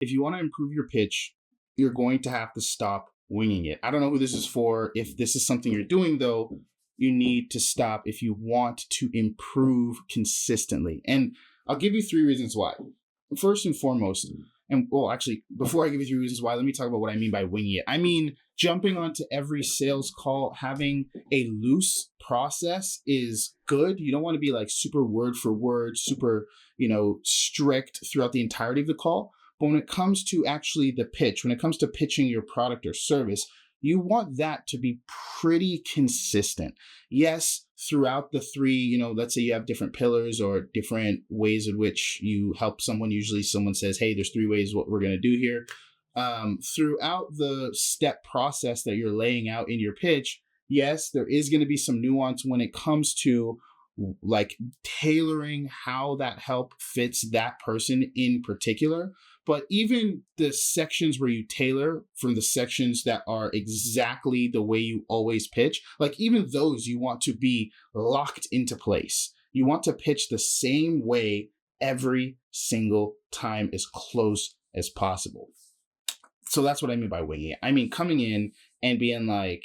if you want to improve your pitch, you're going to have to stop winging it. I don't know who this is for. If this is something you're doing, though, you need to stop if you want to improve consistently. And I'll give you 3 reasons why. First and foremost, and well, actually, before I give you 3 reasons why, let me talk about what I mean by winging it. I mean, jumping onto every sales call, having a loose process is good. You don't want to be like super word for word, super, strict throughout the entirety of the call. But when it comes to actually the pitch, when it comes to pitching your product or service, you want that to be pretty consistent. Yes, throughout the 3, let's say you have different pillars or different ways in which you help someone. Usually someone says, hey, there's 3 ways what we're going to do here. Throughout the step process that you're laying out in your pitch, yes, there is going to be some nuance when it comes to like tailoring how that help fits that person in particular. But even the sections where you tailor from the sections that are exactly the way you always pitch, like even those you want to be locked into place. You want to pitch the same way every single time as close as possible. So that's what I mean by winging it. I mean, coming in and being like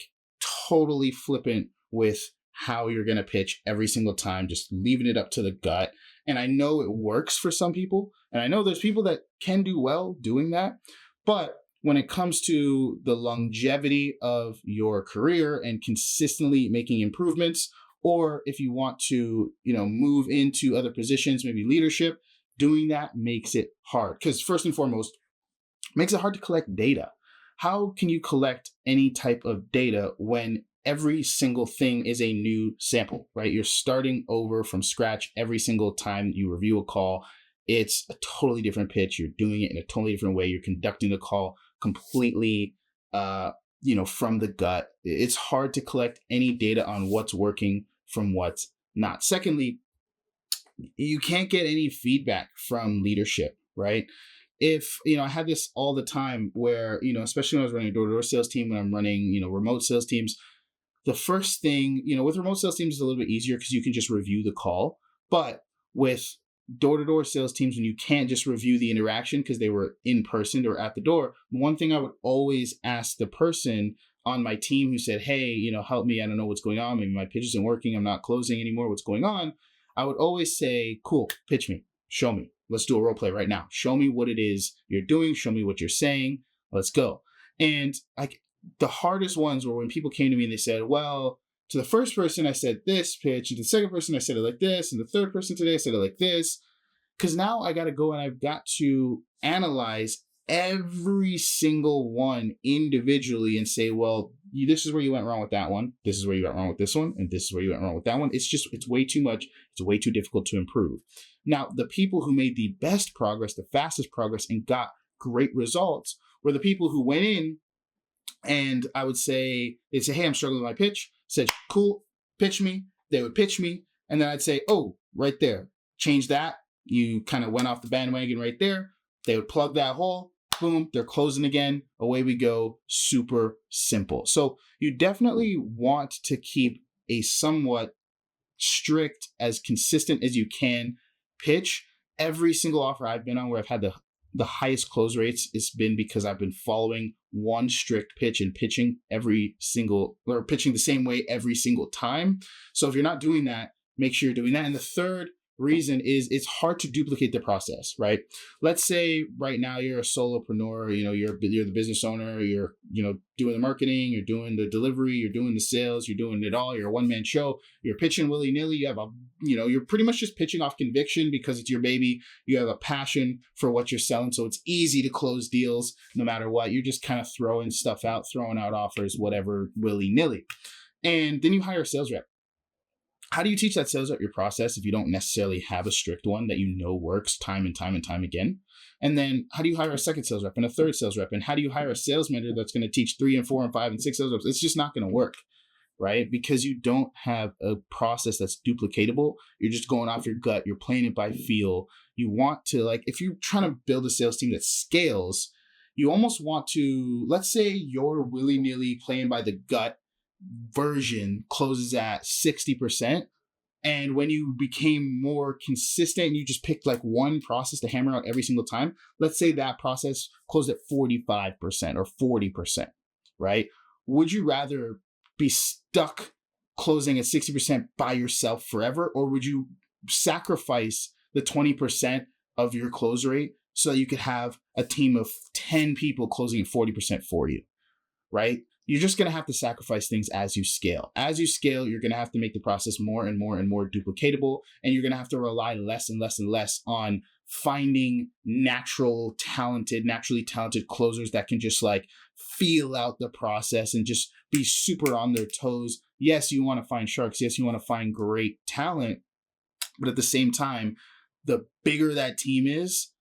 totally flippant with how you're going to pitch every single time, just leaving it up to the gut. And I know it works for some people. And I know there's people that can do well doing that. But when it comes to the longevity of your career and consistently making improvements, or if you want to, move into other positions, maybe leadership, doing that makes it hard. Because first and foremost, it makes it hard to collect data. How can you collect any type of data when every single thing is a new sample, right? You're starting over from scratch every single time you review a call. It's a totally different pitch. You're doing it in a totally different way. You're conducting the call completely, from the gut. It's hard to collect any data on what's working from what's not. Secondly, you can't get any feedback from leadership, right? If, I had this all the time where, especially when I was running a door-to-door sales team, when I'm running, remote sales teams, the first thing, with remote sales teams is a little bit easier because you can just review the call. But with door-to-door sales teams, when you can't just review the interaction because they were in person or at the door, one thing I would always ask the person on my team who said, hey, help me, I don't know what's going on. Maybe my pitch isn't working. I'm not closing anymore. What's going on? I would always say, cool, pitch me, show me. Let's do a role play right now. Show me what it is you're doing. Show me what you're saying. Let's go. And the hardest ones were when people came to me and they said, well, to the first person, I said this pitch. And to the second person, I said it like this. And the third person today, I said it like this. Because now I got to go and I've got to analyze every single one individually and say, well, this is where you went wrong with that one. This is where you went wrong with this one. And this is where you went wrong with that one. It's way too much. It's way too difficult to improve. Now, the people who made the best progress, the fastest progress, and got great results were the people who went in and I would say, they'd say, hey, I'm struggling with my pitch. Said, cool, pitch me. They would pitch me. And then I'd say, oh, right there, change that. You kind of went off the bandwagon right there. They would plug that hole. Boom, they're closing again. Away we go. Super simple. So you definitely want to keep a somewhat strict, as consistent as you can pitch. Every single offer I've been on where I've had the highest close rates, it's been because I've been following one strict pitch and pitching pitching the same way every single time. So if you're not doing that, make sure you're doing that. And the third reason is it's hard to duplicate the process, right? Let's say right now you're a solopreneur, you're the business owner, you're, doing the marketing, you're doing the delivery, you're doing the sales, you're doing it all, you're a one-man show, you're pitching willy-nilly, you have you're pretty much just pitching off conviction because it's your baby, you have a passion for what you're selling, so it's easy to close deals no matter what. You're just kind of throwing stuff out, throwing out offers, whatever, willy-nilly. And then you hire a sales rep. How do you teach that sales rep your process if you don't necessarily have a strict one that works time and time and time again? And then how do you hire a second sales rep and a third sales rep? And how do you hire a sales manager that's going to teach 3 and 4 and 5 and 6 sales reps? It's just not going to work, right? Because you don't have a process that's duplicatable. You're just going off your gut. You're playing it by feel. You want to, if you're trying to build a sales team that scales, you almost want to, let's say you're willy-nilly playing by the gut version closes at 60%, And when you became more consistent and you just picked like one process to hammer out every single time, let's say that process closed at 45% or 40%, right? Would you rather be stuck closing at 60% by yourself forever, or would you sacrifice the 20% of your close rate so that you could have a team of 10 people closing at 40% for you, right? You're just going to have to sacrifice things as you scale. As you scale, you're going to have to make the process more and more and more duplicatable, and you're going to have to rely less and less and less on finding naturally talented closers that can just like feel out the process and just be super on their toes. Yes, you want to find sharks. Yes, you want to find great talent. But at the same time, the bigger that team is,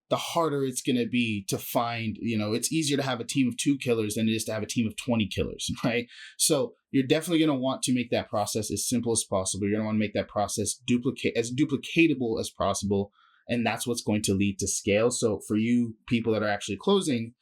the harder it's going to be to find, it's easier to have a team of 2 killers than it is to have a team of 20 killers, right? So you're definitely going to want to make that process as simple as possible. You're going to want to make that process duplicatable as possible. And that's what's going to lead to scale. So for you people that are actually closing,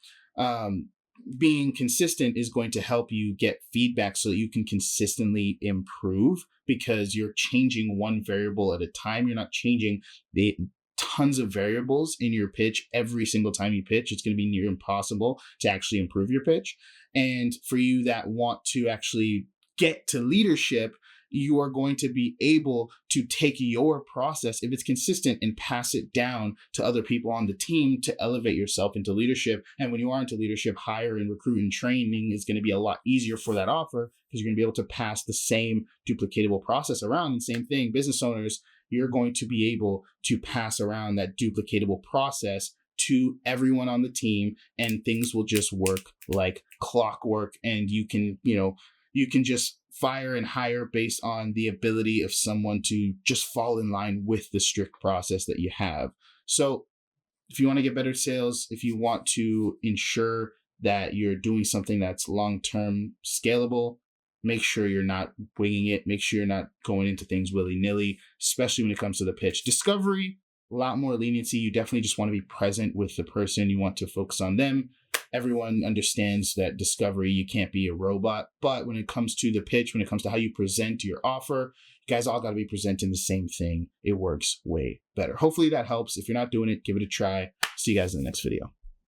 being consistent is going to help you get feedback so that you can consistently improve, because you're changing one variable at a time. You're not changing the tons of variables in your pitch every single time you pitch. It's going to be near impossible to actually improve your pitch. And for you that want to actually get to leadership, you are going to be able to take your process, if it's consistent, and pass it down to other people on the team to elevate yourself into leadership. And when you are into leadership, hire and recruit and training is going to be a lot easier for that offer, because you're going to be able to pass the same duplicatable process around. And same thing, business owners, you're going to be able to pass around that duplicatable process to everyone on the team, and things will just work like clockwork. And you can just fire and hire based on the ability of someone to just fall in line with the strict process that you have. So if you want to get better sales, if you want to ensure that you're doing something that's long-term scalable, make sure you're not winging it. Make sure you're not going into things willy-nilly, especially when it comes to the pitch. Discovery, a lot more leniency. You definitely just want to be present with the person. You want to focus on them. Everyone understands that discovery, you can't be a robot. But when it comes to the pitch, when it comes to how you present your offer, you guys all got to be presenting the same thing. It works way better. Hopefully that helps. If you're not doing it, give it a try. See you guys in the next video.